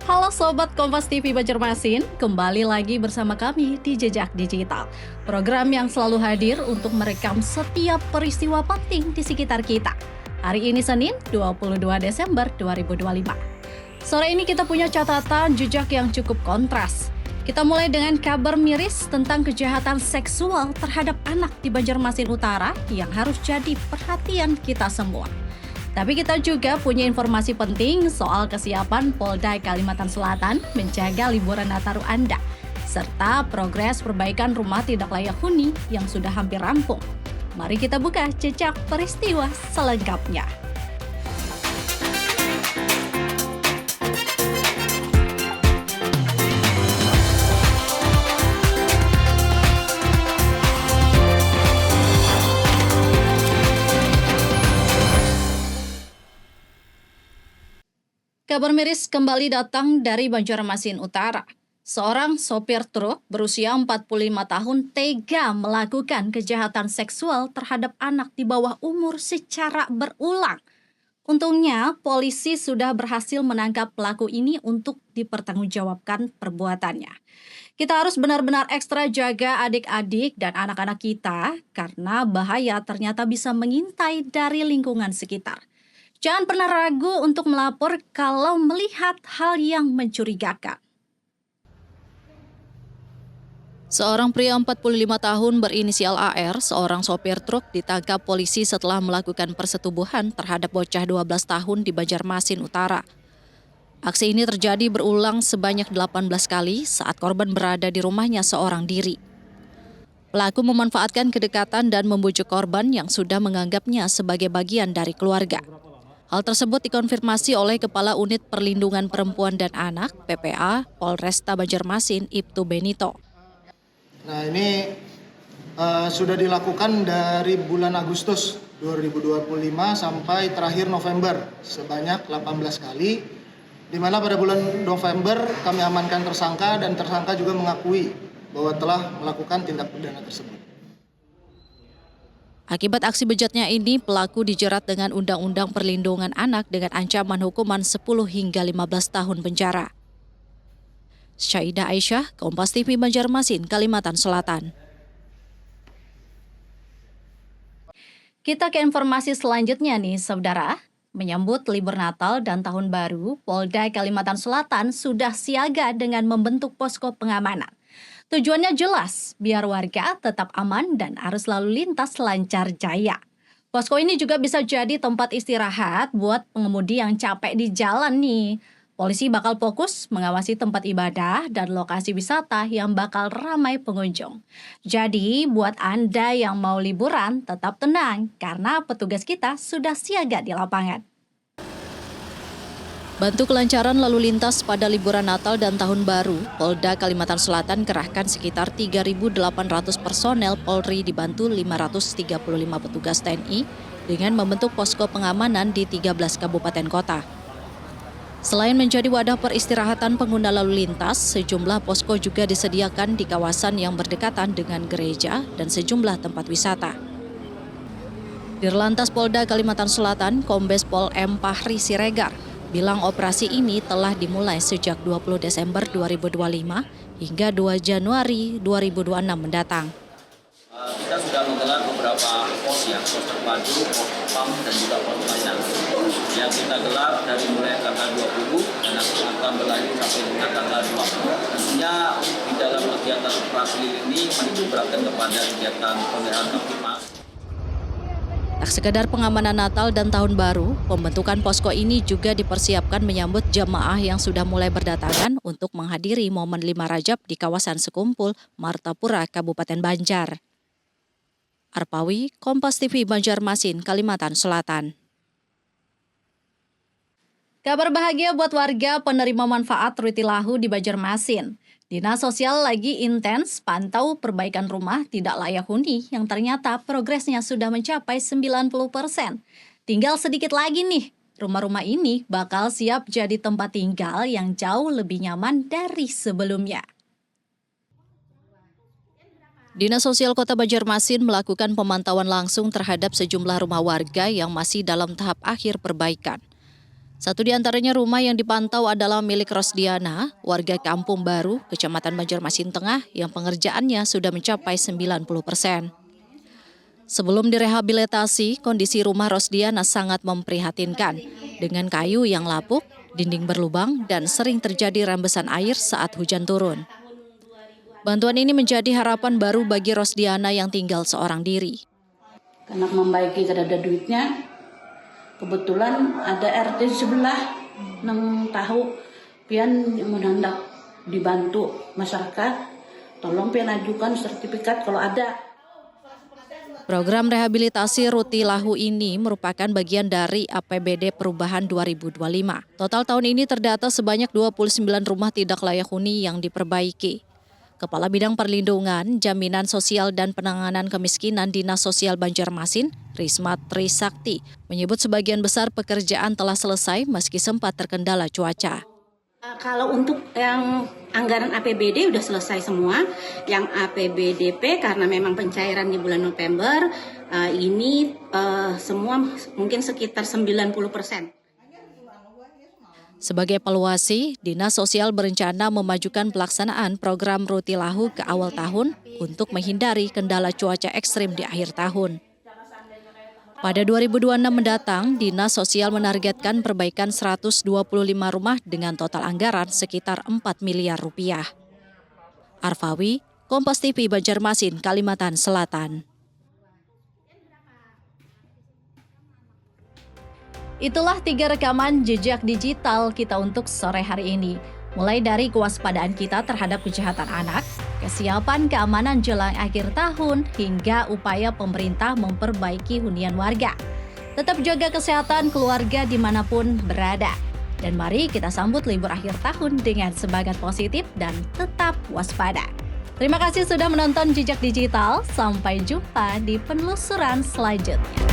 Halo Sobat Kompas TV Banjarmasin, kembali lagi bersama kami di Jejak Digital. Program yang selalu hadir untuk merekam setiap peristiwa penting di sekitar kita. Hari ini Senin, 22 Desember 2025. Sore ini kita punya catatan jejak yang cukup kontras. Kita mulai dengan kabar miris tentang kejahatan seksual terhadap anak di Banjarmasin Utara yang harus jadi perhatian kita semua. Tapi kita juga punya informasi penting soal kesiapan Polda Kalimantan Selatan menjaga liburan Nataru Anda, serta progres perbaikan rumah tidak layak huni yang sudah hampir rampung. Mari kita buka jejak peristiwa selengkapnya. Kabar miris kembali datang dari Banjarmasin Utara. Seorang sopir truk berusia 45 tahun tega melakukan kejahatan seksual terhadap anak di bawah umur secara berulang. Untungnya, polisi sudah berhasil menangkap pelaku ini untuk dipertanggungjawabkan perbuatannya. Kita harus benar-benar ekstra jaga adik-adik dan anak-anak kita karena bahaya ternyata bisa mengintai dari lingkungan sekitar. Jangan pernah ragu untuk melapor kalau melihat hal yang mencurigakan. Seorang pria 45 tahun berinisial AR, seorang sopir truk, ditangkap polisi setelah melakukan persetubuhan terhadap bocah 12 tahun di Banjarmasin Utara. Aksi ini terjadi berulang sebanyak 18 kali saat korban berada di rumahnya seorang diri. Pelaku memanfaatkan kedekatan dan membujuk korban yang sudah menganggapnya sebagai bagian dari keluarga. Hal tersebut dikonfirmasi oleh Kepala Unit Perlindungan Perempuan dan Anak (PPA) Polresta Banjarmasin, Ibtu Benito. Nah ini sudah dilakukan dari bulan Agustus 2025 sampai terakhir November sebanyak 18 kali, di mana pada bulan November kami amankan tersangka dan tersangka juga mengakui bahwa telah melakukan tindak pidana tersebut. Akibat aksi bejatnya ini, pelaku dijerat dengan Undang-Undang Perlindungan Anak dengan ancaman hukuman 10 hingga 15 tahun penjara. Syaidah Aisyah, Kompas TV Banjarmasin, Kalimantan Selatan. Kita ke informasi selanjutnya nih, saudara. Menyambut libur Natal dan Tahun Baru, Polda Kalimantan Selatan sudah siaga dengan membentuk posko pengamanan. Tujuannya jelas, biar warga tetap aman dan arus lalu lintas lancar jaya. Posko ini juga bisa jadi tempat istirahat buat pengemudi yang capek di jalan nih. Polisi bakal fokus mengawasi tempat ibadah dan lokasi wisata yang bakal ramai pengunjung. Jadi, buat Anda yang mau liburan, tetap tenang karena petugas kita sudah siaga di lapangan. Bantu kelancaran lalu lintas pada liburan Natal dan Tahun Baru, Polda Kalimantan Selatan kerahkan sekitar 3.800 personel Polri dibantu 535 petugas TNI dengan membentuk posko pengamanan di 13 kabupaten kota. Selain menjadi wadah peristirahatan pengguna lalu lintas, sejumlah posko juga disediakan di kawasan yang berdekatan dengan gereja dan sejumlah tempat wisata. Dirlantas Polda Kalimantan Selatan, Kombes Pol M. Fahri Siregar, bilang operasi ini telah dimulai sejak 20 Desember 2025 hingga 2 Januari 2026 mendatang. Kita sudah menggelar beberapa pos ya, pos terpadu, pos pam dan juga pos pelayanan yang kita gelar dari mulai tanggal 20 dan akan berlanjut sampai dengan tanggal 20. Tentunya di dalam kegiatan operasi ini menunjukkan kepada kegiatan pemeliharaan Kamtipmas. Tak sekedar pengamanan Natal dan Tahun Baru, pembentukan posko ini juga dipersiapkan menyambut jemaah yang sudah mulai berdatangan untuk menghadiri momen 5 Rajab di kawasan Sekumpul, Martapura, Kabupaten Banjar. Arpawi, Kompas TV Banjarmasin, Kalimantan Selatan. Kabar bahagia buat warga penerima manfaat Rutilahu di Banjarmasin. Dinas Sosial lagi intens pantau perbaikan rumah tidak layak huni yang ternyata progresnya sudah mencapai 90%. Tinggal sedikit lagi nih, rumah-rumah ini bakal siap jadi tempat tinggal yang jauh lebih nyaman dari sebelumnya. Dinas Sosial Kota Banjarmasin melakukan pemantauan langsung terhadap sejumlah rumah warga yang masih dalam tahap akhir perbaikan. Satu di antaranya rumah yang dipantau adalah milik Rosdiana, warga Kampung Baru, Kecamatan Banjarmasin Tengah, yang pengerjaannya sudah mencapai 90%. Sebelum direhabilitasi, kondisi rumah Rosdiana sangat memprihatinkan, dengan kayu yang lapuk, dinding berlubang, dan sering terjadi rembesan air saat hujan turun. Bantuan ini menjadi harapan baru bagi Rosdiana yang tinggal seorang diri. Karena membaiki kada ada duitnya, kebetulan ada RT sebelah nang tahu pian yang hendak dibantu masyarakat, tolong pian ajukan sertifikat kalau ada. Program rehabilitasi Ruti Lahu ini merupakan bagian dari APBD Perubahan 2025. Total tahun ini terdata sebanyak 29 rumah tidak layak huni yang diperbaiki. Kepala Bidang Perlindungan, Jaminan Sosial dan Penanganan Kemiskinan Dinas Sosial Banjarmasin, Risma Trisakti, menyebut sebagian besar pekerjaan telah selesai meski sempat terkendala cuaca. Kalau untuk yang anggaran APBD udah selesai semua, yang APBDP karena memang pencairan di bulan November ini semua mungkin sekitar 90%. Sebagai evaluasi, Dinas Sosial berencana memajukan pelaksanaan program Ruti Lahu ke awal tahun untuk menghindari kendala cuaca ekstrim di akhir tahun. Pada 2026 mendatang, Dinas Sosial menargetkan perbaikan 125 rumah dengan total anggaran sekitar 4 miliar rupiah. Arfawi, Kompas TV Banjarmasin, Kalimantan Selatan. Itulah 3 rekaman jejak digital kita untuk sore hari ini. Mulai dari kewaspadaan kita terhadap kejahatan anak, kesiapan keamanan jelang akhir tahun, hingga upaya pemerintah memperbaiki hunian warga. Tetap jaga kesehatan keluarga dimanapun berada. Dan mari kita sambut libur akhir tahun dengan semangat positif dan tetap waspada. Terima kasih sudah menonton Jejak Digital. Sampai jumpa di penelusuran selanjutnya.